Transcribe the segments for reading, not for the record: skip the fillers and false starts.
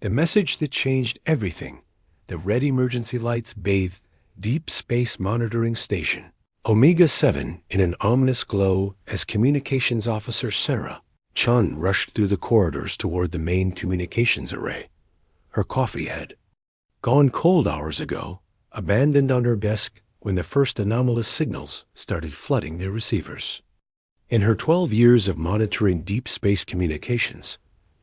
The message that changed everything. The red emergency lights bathed Deep Space Monitoring Station Omega-7 in an ominous glow as Communications Officer Sarah Chun rushed through the corridors toward the main communications array. Her coffee had gone cold hours ago, abandoned on her desk when the first anomalous signals started flooding their receivers. In her 12 years of monitoring deep space communications,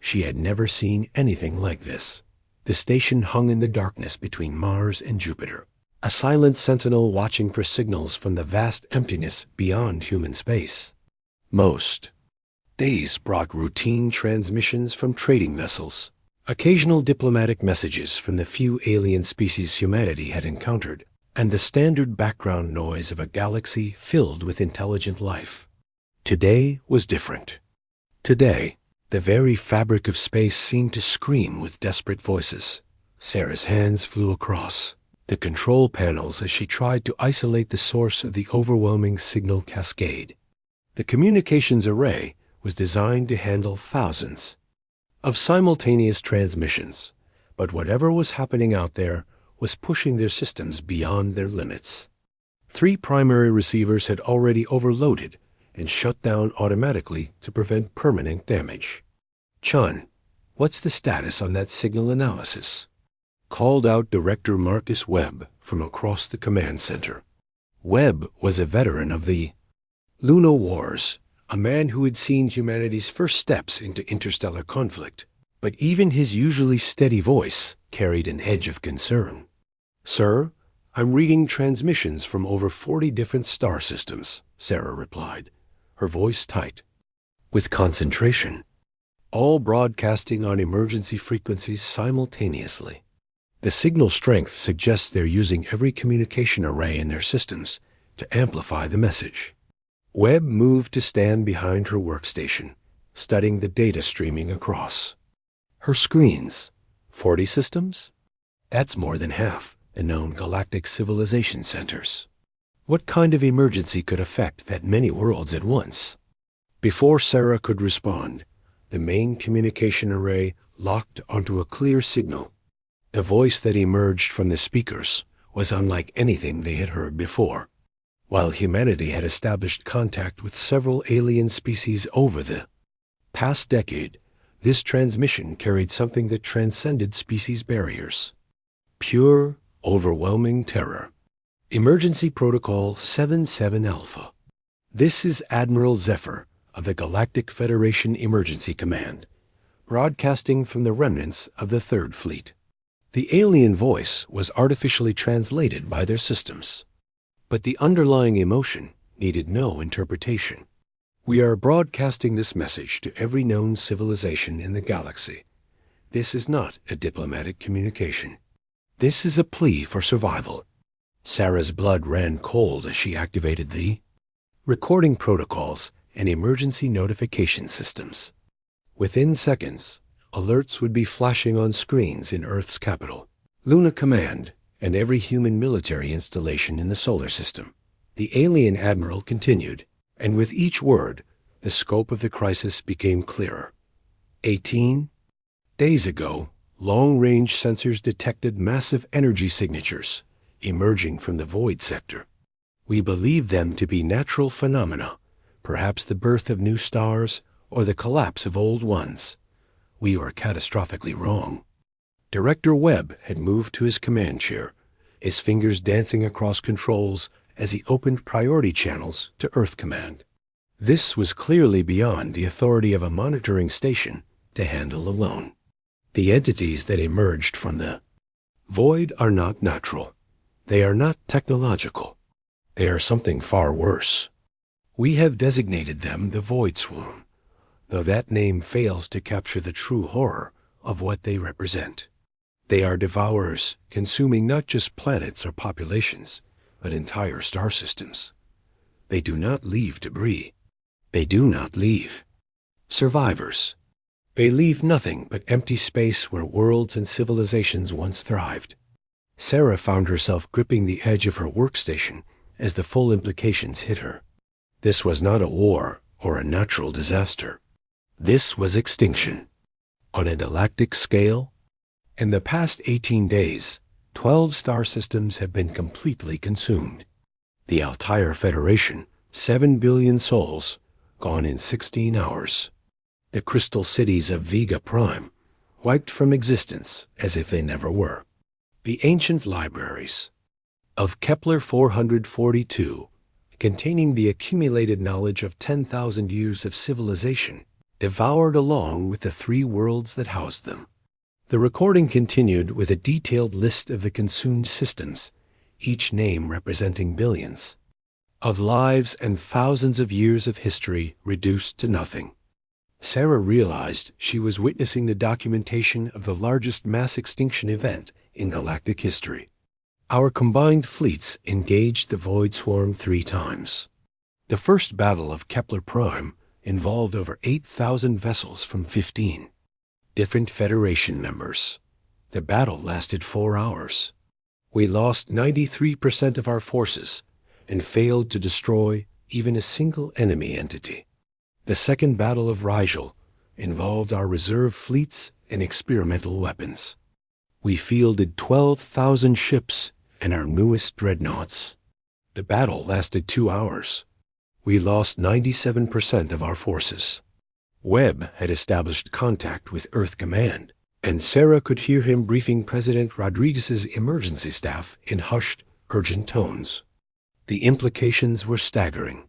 she had never seen anything like this. The station hung in the darkness between Mars and Jupiter, a silent sentinel watching for signals from the vast emptiness beyond human space. Most days brought routine transmissions from trading vessels, occasional diplomatic messages from the few alien species humanity had encountered, and the standard background noise of a galaxy filled with intelligent life. Today was different. Today, the very fabric of space seemed to scream with desperate voices. Sarah's hands flew across the control panels as she tried to isolate the source of the overwhelming signal cascade. The communications array was designed to handle thousands of simultaneous transmissions, but whatever was happening out there was pushing their systems beyond their limits. 3 primary receivers had already overloaded and shut down automatically to prevent permanent damage. Chun, what's the status on that signal analysis? Called out Director Marcus Webb from across the command center. Webb was a veteran of the Lunar Wars, a man who had seen humanity's first steps into interstellar conflict, but even his usually steady voice carried an edge of concern. Sir, I'm reading transmissions from over 40 different star systems, Sarah replied, her voice tight, with concentration, all broadcasting on emergency frequencies simultaneously. The signal strength suggests they're using every communication array in their systems to amplify the message. Webb moved to stand behind her workstation, studying the data streaming across her screens. 40 systems? That's more than half the known galactic civilization centers. What kind of emergency could affect that many worlds at once? Before Sarah could respond, the main communication array locked onto a clear signal. The voice that emerged from the speakers was unlike anything they had heard before. While humanity had established contact with several alien species over the past decade, this transmission carried something that transcended species barriers. Pure, overwhelming terror. Emergency Protocol 77 Alpha. This is Admiral Zephyr of the Galactic Federation Emergency Command, broadcasting from the remnants of the Third Fleet. The alien voice was artificially translated by their systems, but the underlying emotion needed no interpretation. We are broadcasting this message to every known civilization in the galaxy. This is not a diplomatic communication. This is a plea for survival. Sarah's blood ran cold as she activated the recording protocols and emergency notification systems. Within seconds, alerts would be flashing on screens in Earth's capital, Luna Command, and every human military installation in the solar system. The alien admiral continued, and with each word, the scope of the crisis became clearer. 18 days ago, long-range sensors detected massive energy signatures emerging from the void sector. We believe them to be natural phenomena, perhaps the birth of new stars or the collapse of old ones. We were catastrophically wrong. Director Webb had moved to his command chair, his fingers dancing across controls as he opened priority channels to Earth Command. This was clearly beyond the authority of a monitoring station to handle alone. The entities that emerged from the void are not natural. They are not technological. They are something far worse. We have designated them the Void Swoon, though that name fails to capture the true horror of what they represent. They are devourers, consuming not just planets or populations, but entire star systems. They do not leave debris. They do not leave survivors. They leave nothing but empty space where worlds and civilizations once thrived. Sarah found herself gripping the edge of her workstation as the full implications hit her. This was not a war or a natural disaster. This was extinction. On a galactic scale, In the past 18 days, 12 star systems have been completely consumed. The Altair Federation, 7 billion souls, gone in 16 hours. The crystal cities of Vega Prime, wiped from existence as if they never were. The ancient libraries of Kepler 442, containing the accumulated knowledge of 10,000 years of civilization, devoured along with the 3 worlds that housed them. The recording continued with a detailed list of the consumed systems, each name representing billions of lives and thousands of years of history reduced to nothing. Sarah realized she was witnessing the documentation of the largest mass extinction event in galactic history. Our combined fleets engaged the Void Swarm 3 times. The first battle of Kepler Prime involved over 8,000 vessels from 15 different Federation members. The battle lasted 4 hours. We lost 93% of our forces and failed to destroy even a single enemy entity. The second battle of Rigel involved our reserve fleets and experimental weapons. We fielded 12,000 ships and our newest dreadnoughts. The battle lasted 2 hours. We lost 97% of our forces. Webb had established contact with Earth Command, and Sarah could hear him briefing President Rodriguez's emergency staff in hushed, urgent tones. The implications were staggering.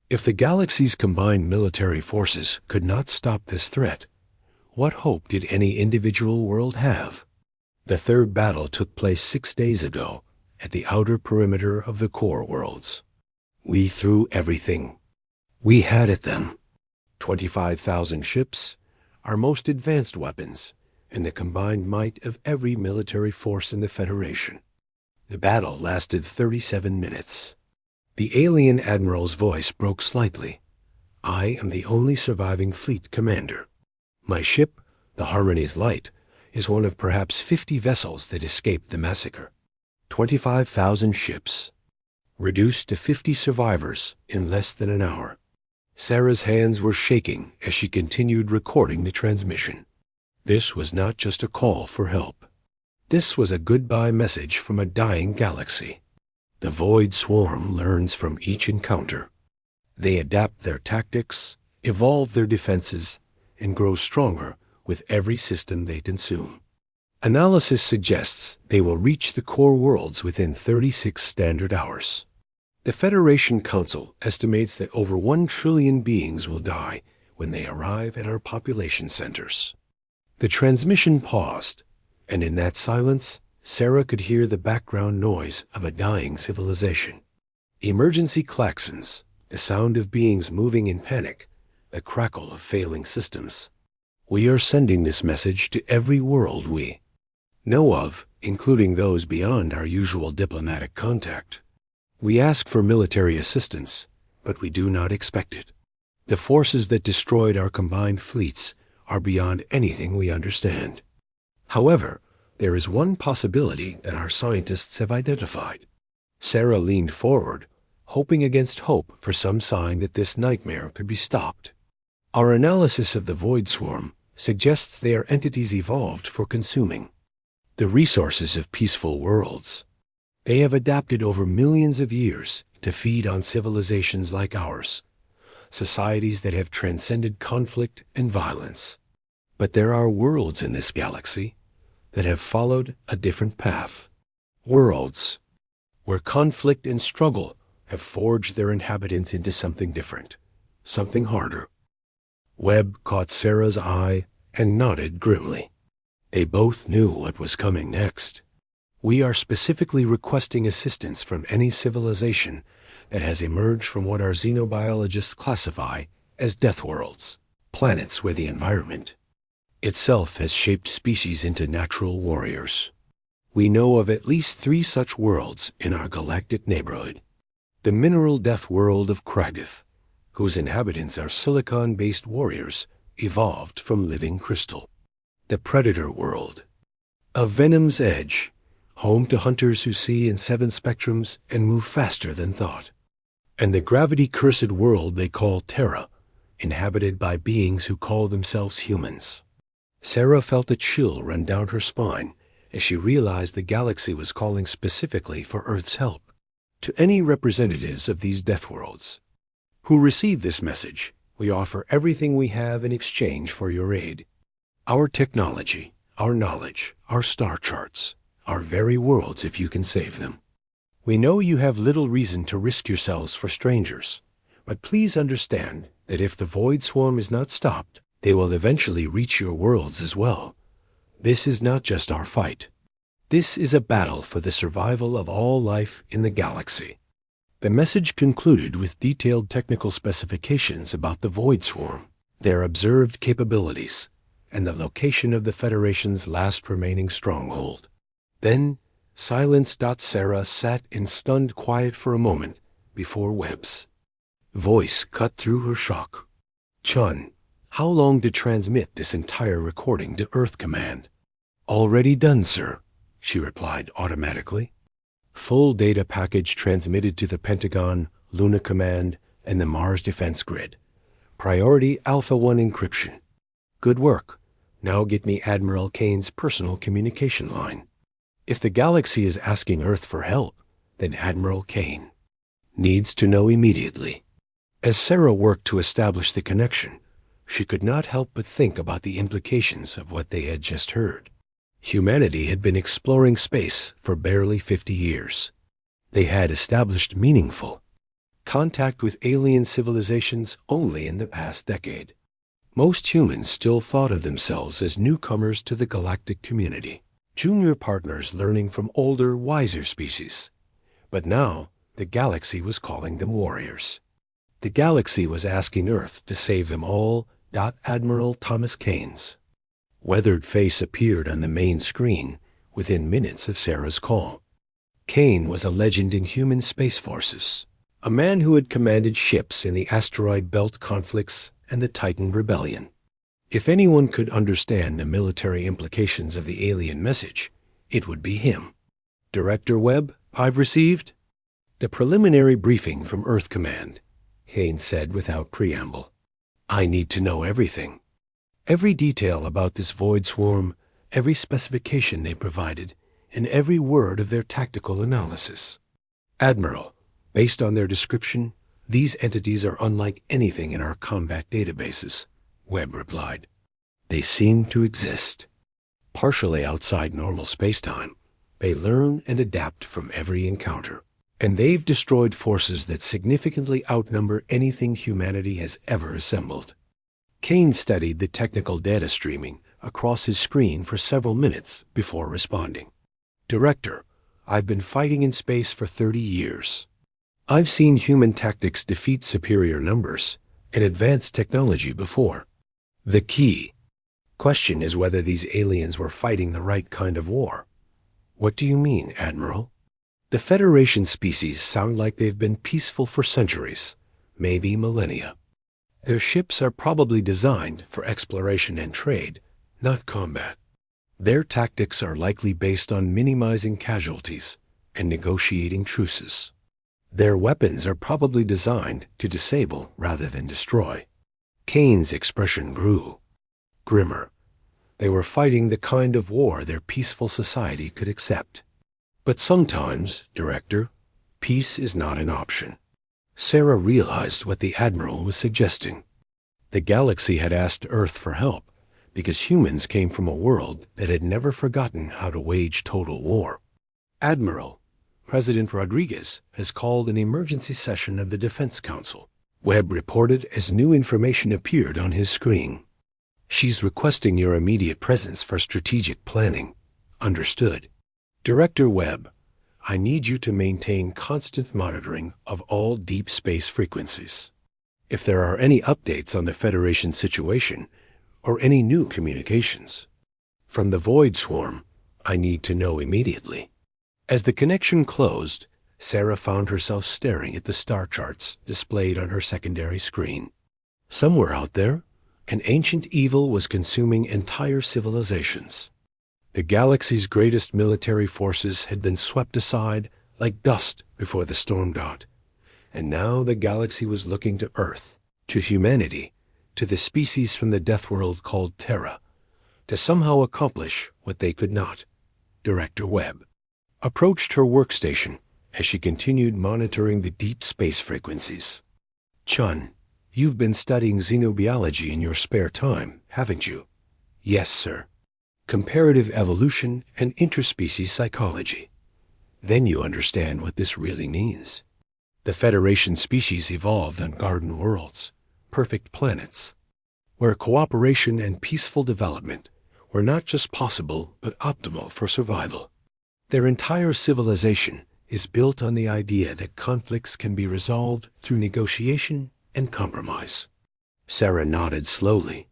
If the galaxy's combined military forces could not stop this threat, what hope did any individual world have? The third battle took place 6 days ago at the outer perimeter of the core worlds. We threw everything we had at them. 25,000 ships, our most advanced weapons, and the combined might of every military force in the Federation. The battle lasted 37 minutes. The alien admiral's voice broke slightly. I am the only surviving fleet commander. My ship, the Harmony's Light, is one of perhaps 50 vessels that escaped the massacre. 25,000 ships, reduced to 50 survivors in less than an hour. Sarah's hands were shaking as she continued recording the transmission. This was not just a call for help. This was a goodbye message from a dying galaxy. The Void Swarm learns from each encounter. They adapt their tactics, evolve their defenses, and grow stronger with every system they consume. Analysis suggests they will reach the core worlds within 36 standard hours. The Federation Council estimates that over 1 trillion beings will die when they arrive at our population centers. The transmission paused, and in that silence, Sarah could hear the background noise of a dying civilization. Emergency klaxons, the sound of beings moving in panic, the crackle of failing systems. We are sending this message to every world we know of, including those beyond our usual diplomatic contact. We ask for military assistance, but we do not expect it. The forces that destroyed our combined fleets are beyond anything we understand. However, there is one possibility that our scientists have identified. Sarah leaned forward, hoping against hope for some sign that this nightmare could be stopped. Our analysis of the Void Swarm suggests they are entities evolved for consuming the resources of peaceful worlds. They have adapted over millions of years to feed on civilizations like ours, societies that have transcended conflict and violence. But there are worlds in this galaxy that have followed a different path. Worlds where conflict and struggle have forged their inhabitants into something different, something harder. Webb caught Sarah's eye and nodded grimly. They both knew what was coming next. We are specifically requesting assistance from any civilization that has emerged from what our xenobiologists classify as death worlds, planets where the environment itself has shaped species into natural warriors. We know of at least 3 such worlds in our galactic neighborhood. The mineral death world of Kragath, whose inhabitants are silicon-based warriors evolved from living crystal. The predator world of Venom's Edge, home to hunters who see in 7 spectrums and move faster than thought. And the gravity-cursed world they call Terra, inhabited by beings who call themselves humans. Sarah felt a chill run down her spine as she realized the galaxy was calling specifically for Earth's help. To any representatives of these death worlds who receive this message, we offer everything we have in exchange for your aid. Our technology, our knowledge, our star charts, our very worlds if you can save them. We know you have little reason to risk yourselves for strangers, but please understand that if the void swarm is not stopped, they will eventually reach your worlds as well. This is not just our fight. This is a battle for the survival of all life in the galaxy. The message concluded with detailed technical specifications about the void swarm, their observed capabilities, and the location of the Federation's last remaining stronghold. Then, silenced Sarah sat in stunned quiet for a moment before Webb's voice cut through her shock. "Chun, how long to transmit this entire recording to Earth Command?" "Already done, sir," she replied automatically. "Full data package transmitted to the Pentagon, Luna Command, and the Mars Defense Grid. Priority Alpha 1 encryption. Good work. Now get me Admiral Kane's personal communication line." If the galaxy is asking Earth for help, then Admiral Kane needs to know immediately. As Sarah worked to establish the connection, she could not help but think about the implications of what they had just heard. Humanity had been exploring space for barely 50 years. They had established meaningful contact with alien civilizations only in the past decade. Most humans still thought of themselves as newcomers to the galactic community, junior partners learning from older, wiser species. But now, the galaxy was calling them warriors. The galaxy was asking Earth to save them all. Admiral Thomas Kane's weathered face appeared on the main screen within minutes of Sarah's call. Kane was a legend in human space forces, a man who had commanded ships in the asteroid belt conflicts and the Titan Rebellion. If anyone could understand the military implications of the alien message, it would be him. "Director Webb, I've received the preliminary briefing from Earth Command," Kane said without preamble. "I need to know everything. Every detail about this void swarm, every specification they provided, and every word of their tactical analysis. Admiral, based on their description, these entities are unlike anything in our combat databases," Webb replied. "They seem to exist partially outside normal spacetime. They learn and adapt from every encounter. And they've destroyed forces that significantly outnumber anything humanity has ever assembled." Kane studied the technical data streaming across his screen for several minutes before responding. "Director, I've been fighting in space for 30 years. I've seen human tactics defeat superior numbers and advanced technology before. The key question is whether these aliens were fighting the right kind of war." "What do you mean, Admiral?" "The Federation species sound like they've been peaceful for centuries, maybe millennia. Their ships are probably designed for exploration and trade, not combat. Their tactics are likely based on minimizing casualties and negotiating truces. Their weapons are probably designed to disable rather than destroy." Kane's expression grew grimmer. They were fighting the kind of war their peaceful society could accept. "But sometimes, Director, peace is not an option." Sarah realized what the Admiral was suggesting. The galaxy had asked Earth for help because humans came from a world that had never forgotten how to wage total war. "Admiral, President Rodriguez has called an emergency session of the Defense Council," Webb reported as new information appeared on his screen. "She's requesting your immediate presence for strategic planning." "Understood." "Director Webb, I need you to maintain constant monitoring of all deep space frequencies. If there are any updates on the Federation situation or any new communications from the Void Swarm, I need to know immediately." As the connection closed, Sarah found herself staring at the star charts displayed on her secondary screen. Somewhere out there, an ancient evil was consuming entire civilizations. The galaxy's greatest military forces had been swept aside like dust before the storm dot, and now the galaxy was looking to Earth, to humanity, to the species from the death world called Terra, to somehow accomplish what they could not. Director Webb approached her workstation as she continued monitoring the deep space frequencies. "Chun, you've been studying xenobiology in your spare time, haven't you?" "Yes, sir. Comparative evolution and interspecies psychology." "Then you understand what this really means. The Federation species evolved on garden worlds, perfect planets, where cooperation and peaceful development were not just possible but optimal for survival. Their entire civilization is built on the idea that conflicts can be resolved through negotiation and compromise." Sarah nodded slowly.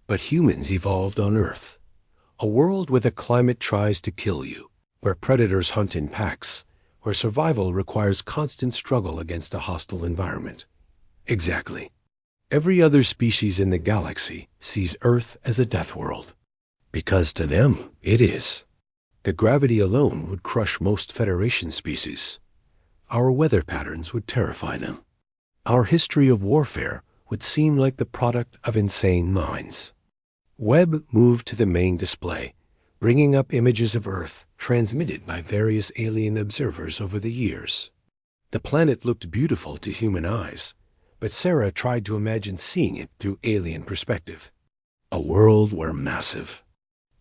"But humans evolved on Earth, a world where the climate tries to kill you, where predators hunt in packs, where survival requires constant struggle against a hostile environment." "Exactly. Every other species in the galaxy sees Earth as a death world, because to them it is. The gravity alone would crush most Federation species. Our weather patterns would terrify them. Our history of warfare would seem like the product of insane minds." Webb moved to the main display, bringing up images of Earth transmitted by various alien observers over the years. The planet looked beautiful to human eyes, but Sarah tried to imagine seeing it through alien perspective. A world where massive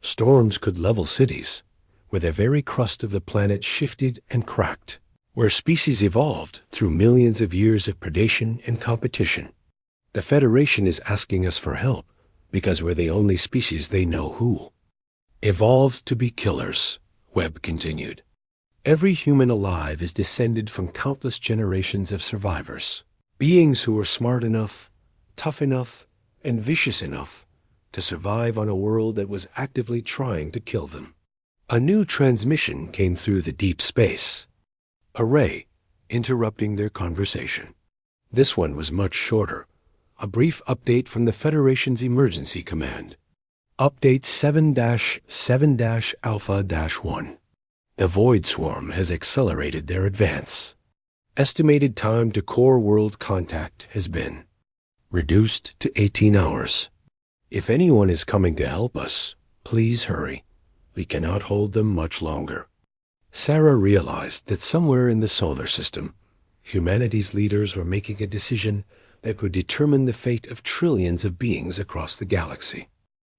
storms could level cities, where the very crust of the planet shifted and cracked, where species evolved through millions of years of predation and competition. "The Federation is asking us for help because we're the only species they know who evolved to be killers," Webb continued. "Every human alive is descended from countless generations of survivors, beings who were smart enough, tough enough, and vicious enough to survive on a world that was actively trying to kill them." A new transmission came through the deep space, a ray interrupting their conversation. This one was much shorter, a brief update from the Federation's emergency command. "Update 7-7-Alpha-1. The Void Swarm has accelerated their advance. Estimated time to core world contact has been reduced to 18 hours. If anyone is coming to help us, please hurry. We cannot hold them much longer." Sarah realized that somewhere in the solar system, humanity's leaders were making a decision that would determine the fate of trillions of beings across the galaxy.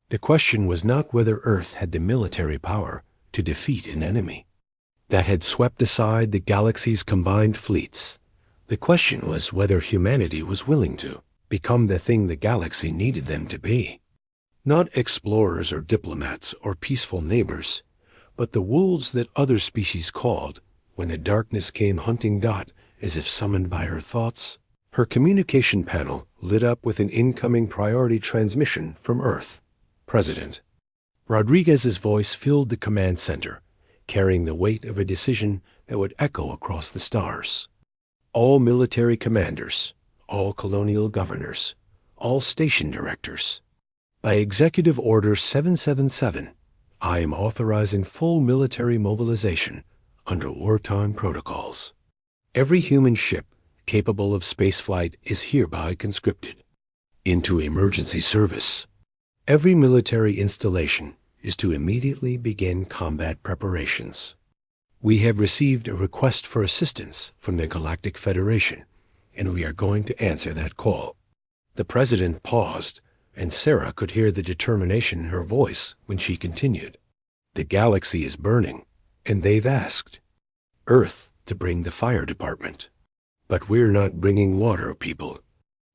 The question was not whether Earth had the military power to defeat an enemy that had swept aside the galaxy's combined fleets. The question was whether humanity was willing to become the thing the galaxy needed them to be. Not explorers or diplomats or peaceful neighbors, but the wolves that other species called when the darkness came hunting Dot as if summoned by her thoughts. Her communication panel lit up with an incoming priority transmission from Earth. "President." Rodriguez's voice filled the command center, carrying the weight of a decision that would echo across the stars. "All military commanders, all colonial governors, all station directors. By Executive Order 777, I am authorizing full military mobilization under wartime protocols. Every human ship capable of spaceflight is hereby conscripted into emergency service. Every military installation is to immediately begin combat preparations. We have received a request for assistance from the Galactic Federation, and we are going to answer that call." The President paused, and Sarah could hear the determination in her voice when she continued. "The galaxy is burning, and they've asked Earth to bring the fire department. But we're not bringing water, people.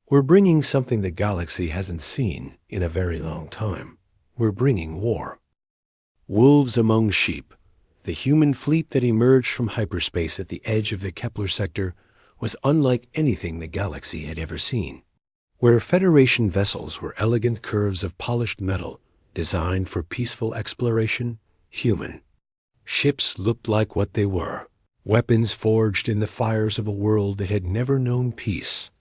We're bringing something the galaxy hasn't seen in a very long time. We're bringing war. Wolves among sheep, the human fleet that emerged from hyperspace at the edge of the Kepler sector was unlike anything the galaxy had ever seen. Where Federation vessels were elegant curves of polished metal designed for peaceful exploration, human ships looked like what they were, weapons forged in the fires of a world that had never known peace.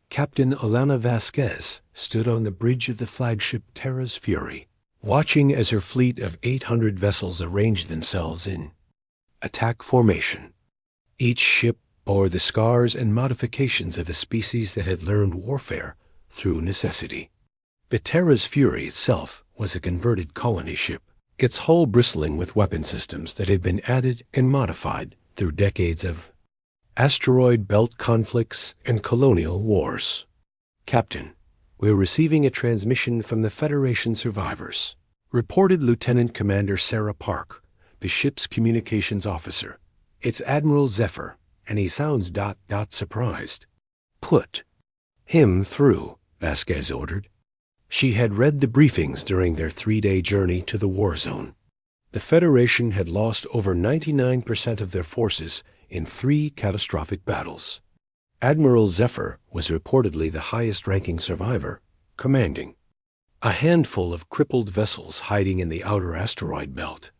Captain Alana Vasquez stood on the bridge of the flagship Terra's Fury, watching as her fleet of 800 vessels arranged themselves in attack formation. Each ship bore the scars and modifications of a species that had learned warfare through necessity. The Terra's Fury itself was a converted colony ship, its hull bristling with weapon systems that had been added and modified through decades of asteroid belt conflicts and colonial wars. Captain, we're receiving a transmission from the Federation survivors, reported Lieutenant Commander Sarah Park, the ship's communications officer. It's Admiral Zephyr, and he sounds surprised. Put him through, Vasquez ordered. She had read the briefings during their 3-day journey to the war zone. The Federation had lost over 99% of their forces in 3 catastrophic battles. Admiral Zephyr was reportedly the highest-ranking survivor, commanding a handful of crippled vessels hiding in the outer asteroid belt.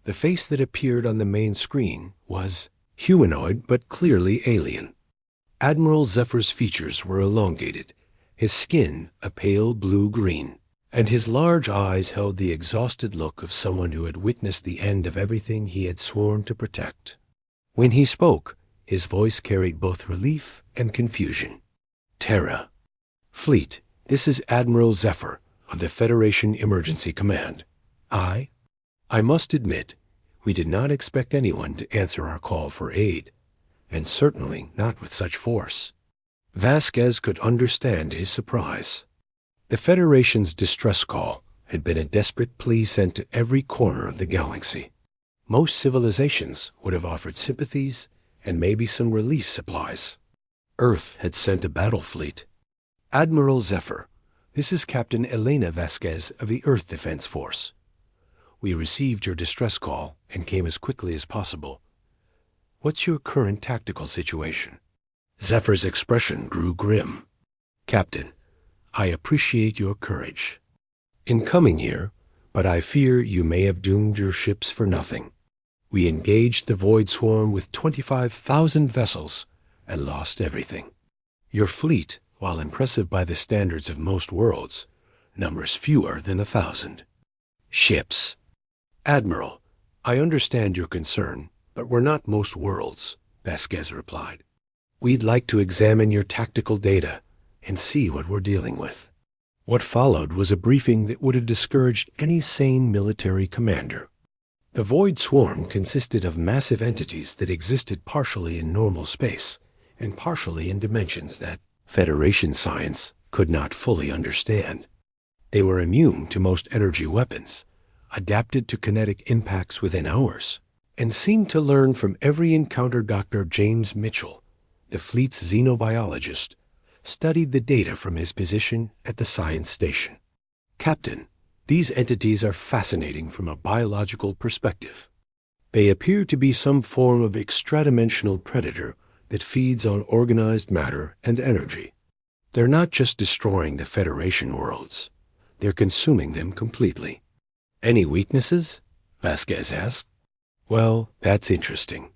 The face that appeared on the main screen was humanoid but clearly alien. Admiral Zephyr's features were elongated, his skin a pale blue-green, and his large eyes held the exhausted look of someone who had witnessed the end of everything he had sworn to protect. When he spoke, his voice carried both relief and confusion. Terra. Fleet, this is Admiral Zephyr of the Federation Emergency Command. I must admit, we did not expect anyone to answer our call for aid, and certainly not with such force. Vasquez could understand his surprise. The Federation's distress call had been a desperate plea sent to every corner of the galaxy. Most civilizations would have offered sympathies and maybe some relief supplies. Earth had sent a battle fleet. Admiral Zephyr, this is Captain Elena Vasquez of the Earth Defense Force. We received your distress call and came as quickly as possible. What's your current tactical situation? Zephyr's expression grew grim. Captain, I appreciate your courage in coming here, but I fear you may have doomed your ships for nothing. We engaged the Void Swarm with 25,000 vessels and lost everything. Your fleet, while impressive by the standards of most worlds, numbers fewer than 1,000 ships. Admiral, I understand your concern, but we're not most worlds, Vasquez replied. We'd like to examine your tactical data and see what we're dealing with. What followed was a briefing that would have discouraged any sane military commander. The Void Swarm consisted of massive entities that existed partially in normal space and partially in dimensions that Federation science could not fully understand. They were immune to most energy weapons, adapted to kinetic impacts within hours, and seemed to learn from every encounter. Dr. James Mitchell, the fleet's xenobiologist, studied the data from his position at the science station. Captain, these entities are fascinating from a biological perspective. They appear to be some form of extradimensional predator that feeds on organized matter and energy. They're not just destroying the Federation worlds, they're consuming them completely. Any weaknesses? Vasquez asked. Well, that's interesting.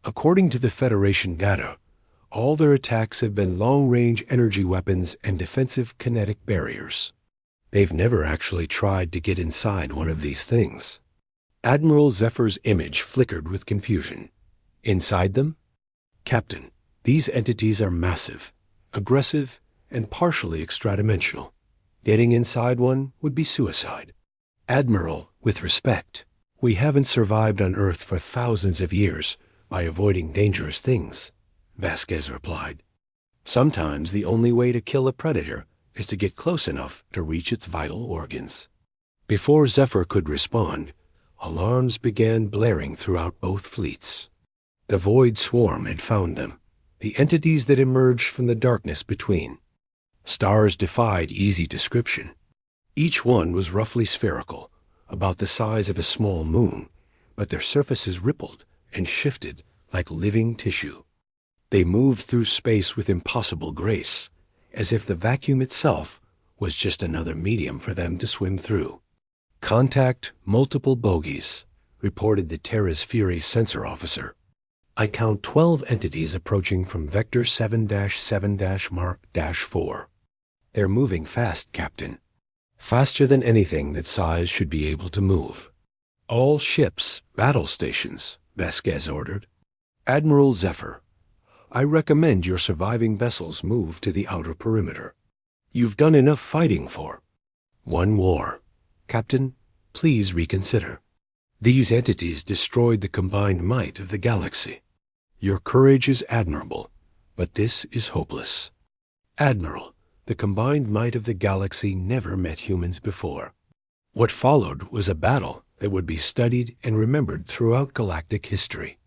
According to the Federation data, all their attacks have been long-range energy weapons and defensive kinetic barriers. They've never actually tried to get inside one of these things. Admiral Zephyr's image flickered with confusion. Inside them? Captain, these entities are massive, aggressive, and partially extradimensional. Getting inside one would be suicide. Admiral, with respect, we haven't survived on Earth for thousands of years by avoiding dangerous things, Vasquez replied. Sometimes the only way to kill a predator is to get close enough to reach its vital organs. Before Zephyr could respond, alarms began blaring throughout both fleets. The Void Swarm had found them, the entities that emerged from the darkness between. Stars defied easy description. Each one was roughly spherical, about the size of a small moon, but their surfaces rippled and shifted like living tissue. They moved through space with impossible grace, as if the vacuum itself was just another medium for them to swim through. Contact multiple bogies, reported the Terra's Fury sensor officer. I count 12 entities approaching from Vector 7-7-Mark-4. They're moving fast, Captain. Faster than anything that size should be able to move. All ships, battle stations, Vasquez ordered. Admiral Zephyr, I recommend your surviving vessels move to the outer perimeter. You've done enough fighting for one war. Captain, please reconsider. These entities destroyed the combined might of the galaxy. Your courage is admirable, but this is hopeless. Admiral, the combined might of the galaxy never met humans before. What followed was a battle that would be studied and remembered throughout galactic history.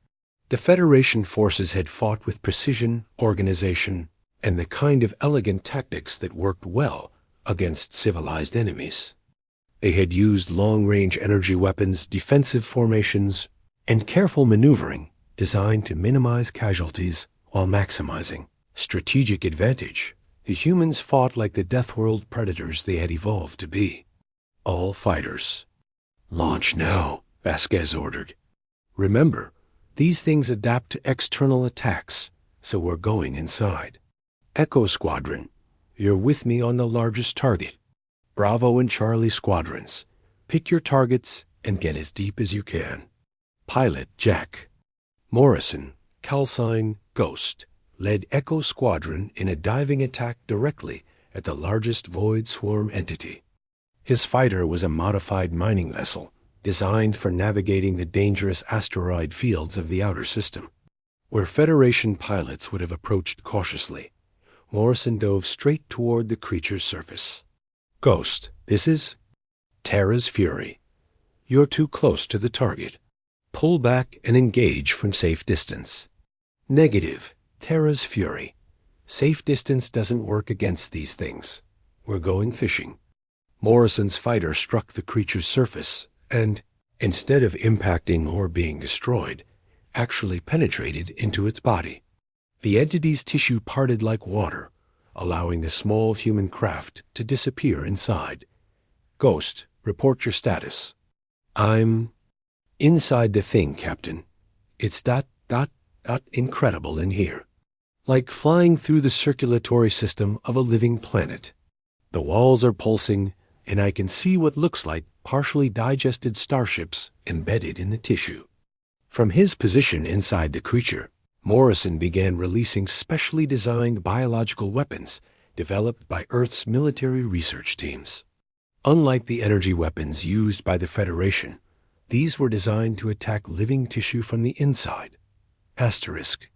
The Federation forces had fought with precision, organization, and the kind of elegant tactics that worked well against civilized enemies. They had used long-range energy weapons, defensive formations, and careful maneuvering designed to minimize casualties while maximizing strategic advantage. The humans fought like the Deathworld predators they had evolved to be. All fighters. Launch now, Vasquez ordered. Remember, these things adapt to external attacks, so we're going inside. Echo Squadron, you're with me on the largest target. Bravo and Charlie squadrons, pick your targets and get as deep as you can. Pilot Jack. Morrison, Calcine, Ghost, led Echo Squadron in a diving attack directly at the largest Void Swarm entity. His fighter was a modified mining vessel designed for navigating the dangerous asteroid fields of the outer system. Where Federation pilots would have approached cautiously, Morrison dove straight toward the creature's surface. Ghost, this is Terra's Fury. You're too close to the target. Pull back and engage from safe distance. Negative, Terra's Fury. Safe distance doesn't work against these things. We're going fishing. Morrison's fighter struck the creature's surface and, instead of impacting or being destroyed, actually penetrated into its body. The entity's tissue parted like water, allowing the small human craft to disappear inside. Ghost, report your status. I'm inside the thing, Captain. It's incredible in here. Like flying through the circulatory system of a living planet. The walls are pulsing, and I can see what looks like partially digested starships embedded in the tissue. From his position inside the creature, Morrison began releasing specially designed biological weapons developed by Earth's military research teams. Unlike the energy weapons used by the Federation, these were designed to attack living tissue from the inside. Asterisk.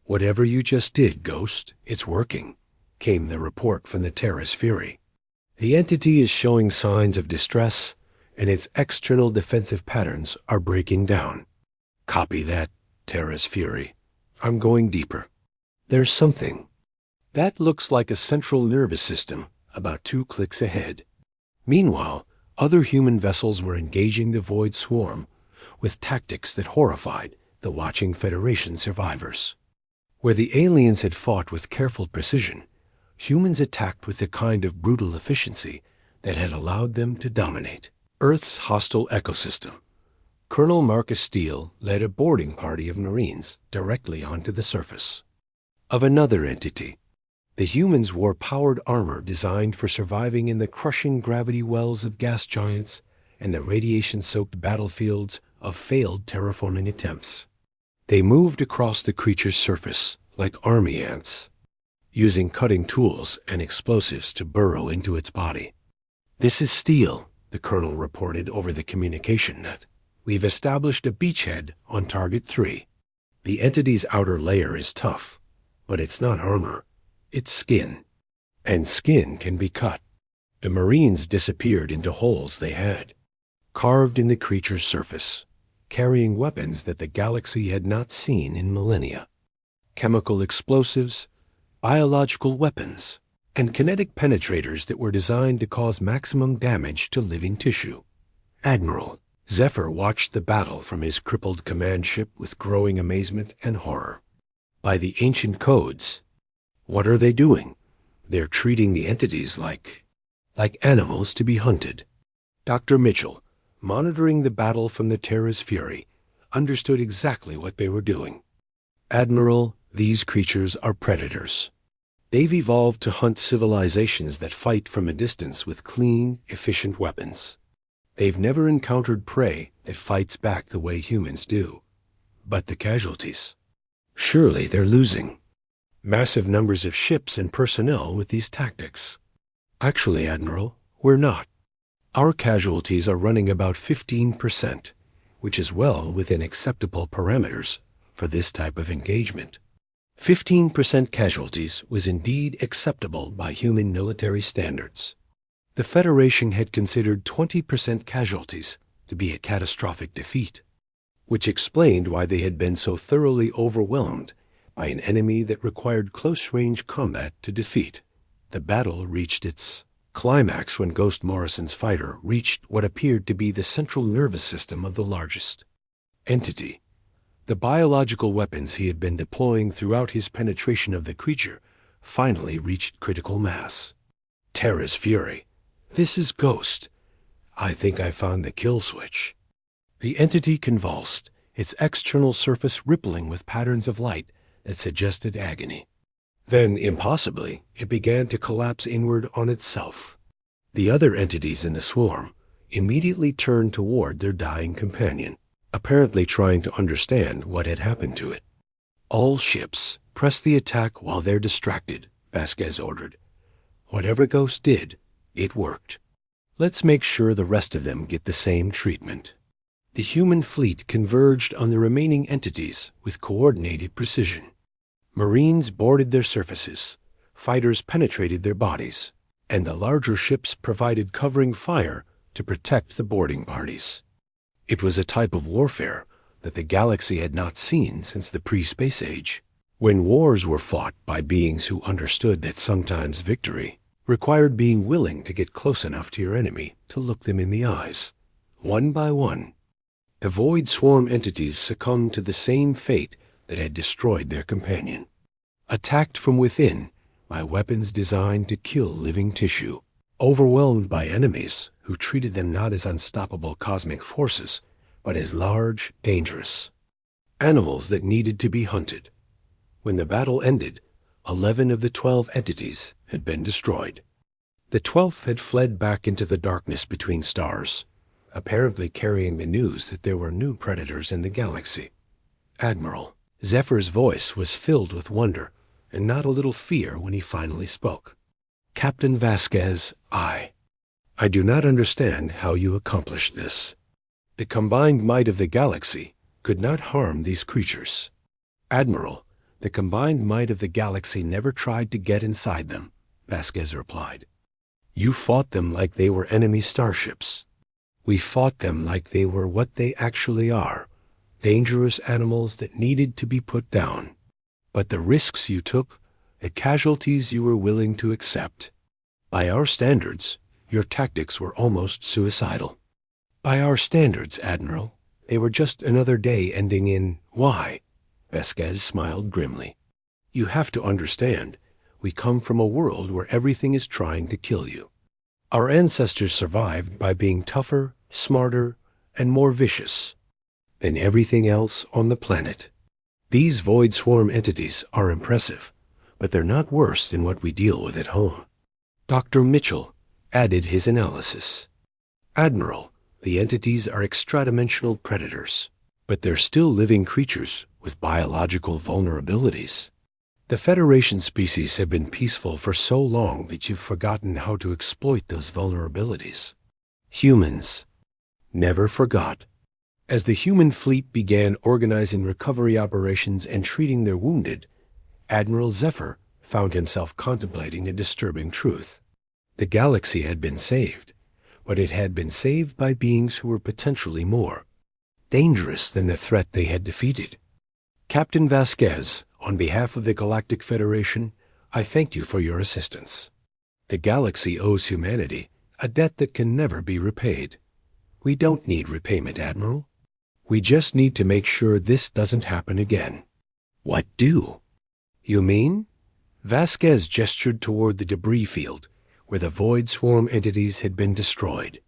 Whatever you just did, Ghost, it's working, came the report from the Terra's Fury. The entity is showing signs of distress, and its external defensive patterns are breaking down. Copy that, Terra's Fury. I'm going deeper. There's something. That looks like a central nervous system about 2 clicks ahead. Meanwhile, other human vessels were engaging the Void Swarm with tactics that horrified the watching Federation survivors. Where the aliens had fought with careful precision, humans attacked with the kind of brutal efficiency that had allowed them to dominate Earth's hostile ecosystem. Colonel Marcus Steele led a boarding party of Marines directly onto the surface of another entity. The humans wore powered armor designed for surviving in the crushing gravity wells of gas giants and the radiation-soaked battlefields of failed terraforming attempts. They moved across the creature's surface like army ants, using cutting tools and explosives to burrow into its body. This is Steele, the colonel reported over the communication net. We've established a beachhead on Target 3. The entity's outer layer is tough, but it's not armor. It's skin. And skin can be cut. The Marines disappeared into holes they had, carved in the creature's surface, carrying weapons that the galaxy had not seen in millennia. Chemical explosives, biological weapons, and kinetic penetrators that were designed to cause maximum damage to living tissue. Admiral Zephyr watched the battle from his crippled command ship with growing amazement and horror. By the ancient codes, what are they doing? They're treating the entities like animals to be hunted. Dr. Mitchell, monitoring the battle from the Terra's Fury, understood exactly what they were doing. Admiral, these creatures are predators. They've evolved to hunt civilizations that fight from a distance with clean, efficient weapons. They've never encountered prey that fights back the way humans do. But the casualties? Surely they're losing. Massive numbers of ships and personnel with these tactics. Actually, Admiral, we're not. Our casualties are running about 15%, which is well within acceptable parameters for this type of engagement. 15% casualties was indeed acceptable by human military standards. The Federation had considered 20% casualties to be a catastrophic defeat, which explained why they had been so thoroughly overwhelmed by an enemy that required close-range combat to defeat. The battle reached its climax when Ghost Morrison's fighter reached what appeared to be the central nervous system of the largest entity. The biological weapons he had been deploying throughout his penetration of the creature finally reached critical mass. Terra's fury. This is Ghost. I think I found the kill switch. The entity convulsed, its external surface rippling with patterns of light that suggested agony. Then, impossibly, it began to collapse inward on itself. The other entities in the swarm immediately turned toward their dying companion, apparently trying to understand what had happened to it. All ships, press the attack while they're distracted, Vasquez ordered. Whatever Ghost did, it worked. Let's make sure the rest of them get the same treatment. The human fleet converged on the remaining entities with coordinated precision. Marines boarded their surfaces, fighters penetrated their bodies, and the larger ships provided covering fire to protect the boarding parties. It was a type of warfare that the galaxy had not seen since the pre-space age, when wars were fought by beings who understood that sometimes victory required being willing to get close enough to your enemy to look them in the eyes. One by one, the Void Swarm entities succumbed to the same fate that had destroyed their companion. Attacked from within by weapons designed to kill living tissue, overwhelmed by enemies who treated them not as unstoppable cosmic forces, but as large, dangerous animals that needed to be hunted. When the battle ended, 11 of the 12 entities had been destroyed. The 12th had fled back into the darkness between stars, apparently carrying the news that there were new predators in the galaxy. Admiral Zephyr's voice was filled with wonder and not a little fear when he finally spoke. Captain Vasquez, I do not understand how you accomplished this. The combined might of the galaxy could not harm these creatures. Admiral, the combined might of the galaxy never tried to get inside them, Vasquez replied. You fought them like they were enemy starships. We fought them like they were what they actually are, dangerous animals that needed to be put down. But the risks you took, the casualties you were willing to accept. By our standards, your tactics were almost suicidal. By our standards, Admiral, they were just another day ending in Y. Vasquez smiled grimly. You have to understand, we come from a world where everything is trying to kill you. Our ancestors survived by being tougher, smarter, and more vicious than everything else on the planet. These Void Swarm entities are impressive, but they're not worse than what we deal with at home. Dr. Mitchell added his analysis. Admiral, the entities are extra-dimensional predators, but they're still living creatures with biological vulnerabilities. The Federation species have been peaceful for so long that you've forgotten how to exploit those vulnerabilities. Humans never forgot. As the human fleet began organizing recovery operations and treating their wounded, Admiral Zephyr found himself contemplating a disturbing truth. The galaxy had been saved, but it had been saved by beings who were potentially more dangerous than the threat they had defeated. Captain Vasquez, on behalf of the Galactic Federation, I thank you for your assistance. The galaxy owes humanity a debt that can never be repaid. We don't need repayment, Admiral. We just need to make sure this doesn't happen again. What do? You mean? Vasquez gestured toward the debris field where the Void Swarm entities had been destroyed.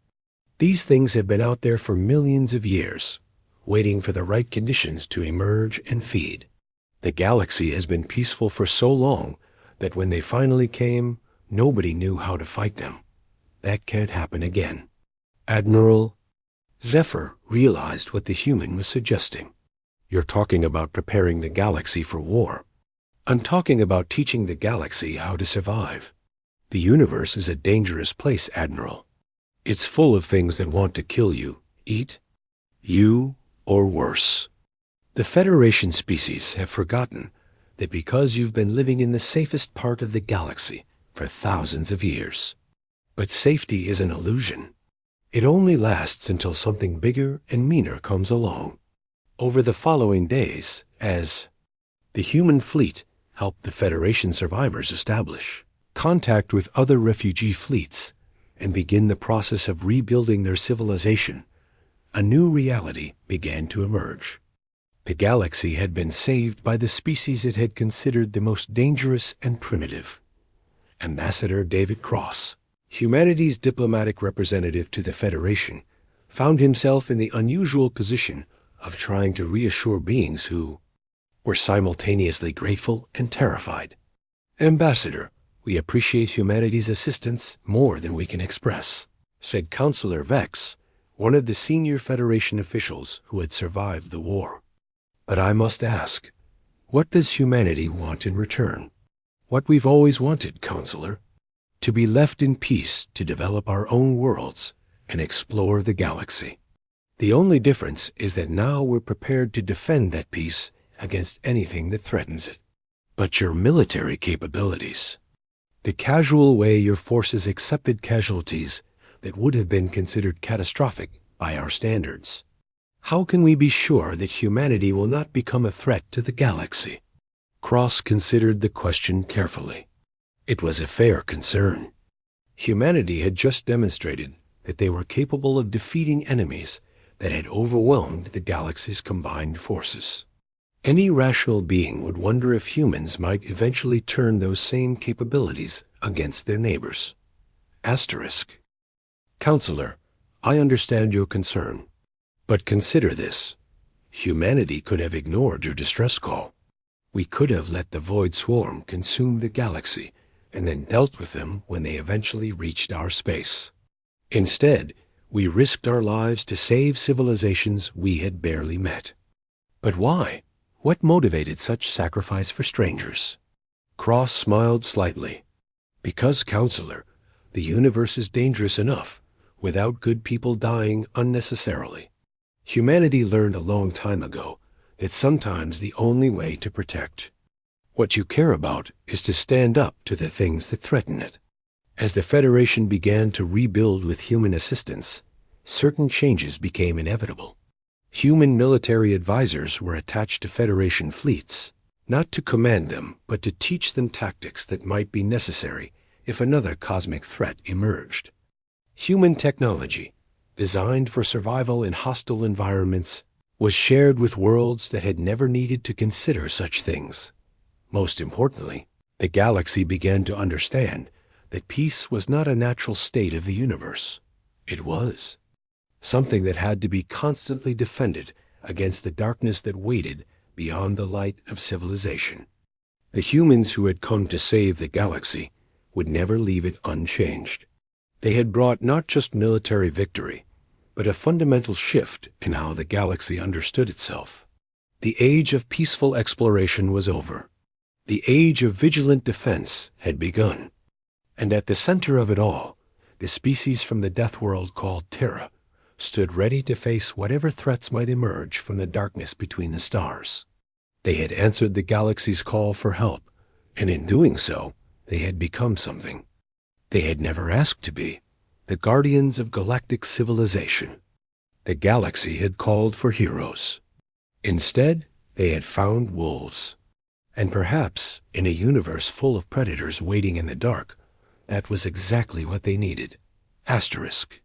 These things have been out there for millions of years, waiting for the right conditions to emerge and feed. The galaxy has been peaceful for so long that when they finally came, nobody knew how to fight them. That can't happen again. Admiral Zephyr realized what the human was suggesting. You're talking about preparing the galaxy for war. I'm talking about teaching the galaxy how to survive. The universe is a dangerous place, Admiral. It's full of things that want to kill you, eat you, or worse. The Federation species have forgotten that because you've been living in the safest part of the galaxy for thousands of years. But safety is an illusion. It only lasts until something bigger and meaner comes along. Over the following days, as the human fleet helped the Federation survivors establish contact with other refugee fleets and begin the process of rebuilding their civilization, a new reality began to emerge. The galaxy had been saved by the species it had considered the most dangerous and primitive. Ambassador David Cross, humanity's diplomatic representative to the Federation, found himself in the unusual position of trying to reassure beings who were simultaneously grateful and terrified. "Ambassador, we appreciate humanity's assistance more than we can express," said Counselor Vex, one of the senior Federation officials who had survived the war. "But I must ask, what does humanity want in return?" "What we've always wanted, Counselor. To be left in peace to develop our own worlds and explore the galaxy. The only difference is that now we're prepared to defend that peace against anything that threatens it." "But your military capabilities, the casual way your forces accepted casualties that would have been considered catastrophic by our standards. How can we be sure that humanity will not become a threat to the galaxy?" Cross considered the question carefully. It was a fair concern. Humanity had just demonstrated that they were capable of defeating enemies that had overwhelmed the galaxy's combined forces. Any rational being would wonder if humans might eventually turn those same capabilities against their neighbors. Asterisk. "Counselor, I understand your concern, but consider this. Humanity could have ignored your distress call. We could have let the Void Swarm consume the galaxy and then dealt with them when they eventually reached our space. Instead, we risked our lives to save civilizations we had barely met." "But why? What motivated such sacrifice for strangers?" Cross smiled slightly. "Because, Counselor, the universe is dangerous enough without good people dying unnecessarily. Humanity learned a long time ago that sometimes the only way to protect what you care about is to stand up to the things that threaten it." As the Federation began to rebuild with human assistance, certain changes became inevitable. Human military advisors were attached to Federation fleets, not to command them, but to teach them tactics that might be necessary if another cosmic threat emerged. Human technology, designed for survival in hostile environments, was shared with worlds that had never needed to consider such things. Most importantly, the galaxy began to understand that peace was not a natural state of the universe. It was something that had to be constantly defended against the darkness that waited beyond the light of civilization. The humans who had come to save the galaxy would never leave it unchanged. They had brought not just military victory, but a fundamental shift in how the galaxy understood itself. The age of peaceful exploration was over. The age of vigilant defense had begun. And at the center of it all, the species from the death world called Terra stood ready to face whatever threats might emerge from the darkness between the stars. They had answered the galaxy's call for help, and in doing so, they had become something they had never asked to be: the guardians of galactic civilization. The galaxy had called for heroes. Instead, they had found wolves. And perhaps, in a universe full of predators waiting in the dark, that was exactly what they needed. Asterisk.